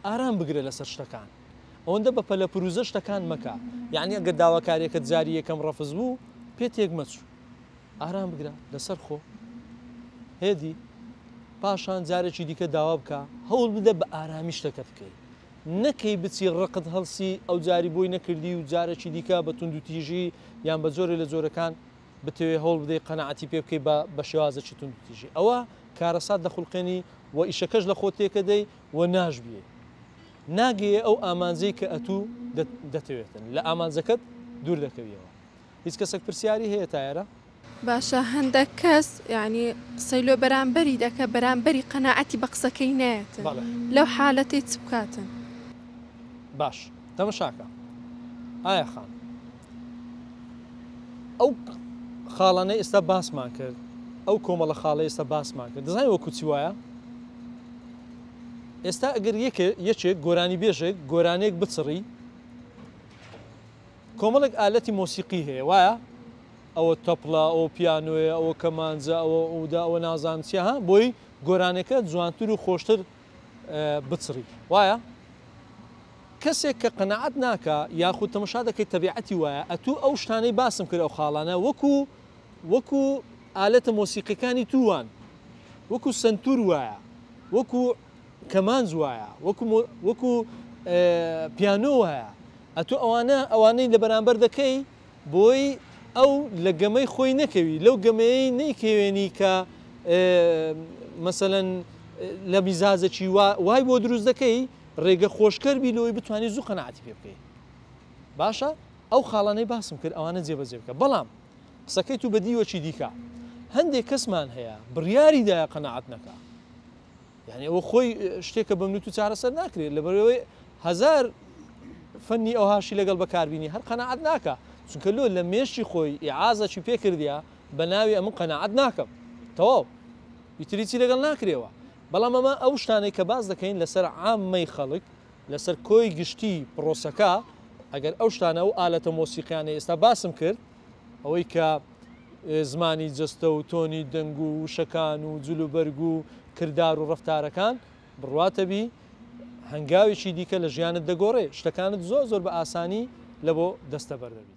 ئارام بگرە لەسەر شتەکان ئەوەندە بە پەلە پروزە شتەکان مەکە یعنی ئەگەر داواکاریەکەت جاری یەکەم ڕەفز بوو پێ تێک مەچوو ئارام بگرە لەسەر خۆ هێدی پاشان جارێکی دیکە داوا بکە هەوڵ بدە بە ئارامی شتەکە بکەیت نەکەی بچی ڕقت هەڵسی ئەو جاری بۆی نەکردی و جارێکی دیکە بە تونند و تیژی یان بە جۆرە لە جۆرەکان بتوێ هەوڵ بدەی قەنەعەتی پێ بکەی بە شێوازێکی تونند و تیژی ئەوە کارەسات دەخولقێنی و ئیشەکەش لە خۆ تێکە دەی و ناژبیێ ناگەیە ئەو ئامانجەی کە ئەتوو دەتەوێتن لە ئامانجەکەت دوور دەکەویەوە هیچ کەسێک پرسیاری هەیە تایەرە باشە هەندێک کەس یعنی قسەی لۆ بەرامبەری دەکە بەرامبەری قەنەعەتی بە قسەکەی نایەتن لەو حالەتەی چ بکاتن باش تەماشاکە ئایا خان ئەو خاڵانەی ئێستا باسمان کرد ئەو کۆمەڵە خاڵی ئێستا باسمان کرد دەزانانی وەکو چی وایە ئێستا ئەگەر یەکێک گۆرانی بێژێک گۆرانێک بچڕی کۆمەڵێک ئالەتی مۆسیقی هەیە وایە ئەوە تەپڵە ئەوە پیانۆیە ئەوە کەمانجە ئەوە ئەودا ئەوە نازانم چیە ها بۆی گۆرانەکە جوانتر و خۆشتر بچڕی وایە کەسێک کە قەنەعەت ناکە یاخود تەماشا دەکەی تەبیعەتی وایە ئەتوو ئەو شتانەی باسم کرد ئەو خاڵانە وەکو ئالەتە مۆسیقیەکانی تووان وەکو سنتور وایە وەکو کەمانج وایە وەکو پیانۆ وایە ئەتوو ئەوانەی لە بەرامبەر دەکەی بۆی ئەو لە گەمەی خۆی نەکەوی لەو گەمەیەی نەیکەوێنی کە مەسەلەن لە میزازێکی وای بۆ دروست دەکەی ڕێگە خۆشکەربی لەوەی بتوانانی زوو قەنەعەتی پێ بکەیت باشە ئەو خاڵانەی باسم کرد ئەوانە جێبەجێ بکە بەڵام قسەکەی تو بەدیوەکی دیکە هەندێک کەسمان هەیە بڕیاریدایە قەنەعەت نەکە یعنی ئەوە خۆی شتێکە بەمنوت و چارەسەر ناکرێت لەبەرەوەی هەزار فەنی ئەوهاشی لەگەڵ بەکاربینی هەر قەنەعەت ناکە چونکە لۆ لە مێشتی خۆی ئیعازەکی پێ کردیە بە ناوی ئەمن قەنەعەت ناکەم تەواو ئیتریچی لەگەڵ ناکرێەوە بەڵام ئەمە ئەو شتانەی کە باز دەکەین لەسەر عامەی خەڵک لەسەر کۆی گشتی پرۆسەکە ئەگەر ئەو شتانە و ئالەتە مۆسیقیانە ئێستا باسم کرد ئەوەی کە زمانی جەستە و تۆنی دەنگ و وشەکان و جلوبەرگ و کردار و ڕەفتارەکان بڕواتەبی هەنگاوێکی دیکە لە ژیانت دەگۆڕێ شتەکانت زۆر بە ئاسانی لە بۆ دەستەبەر دەبی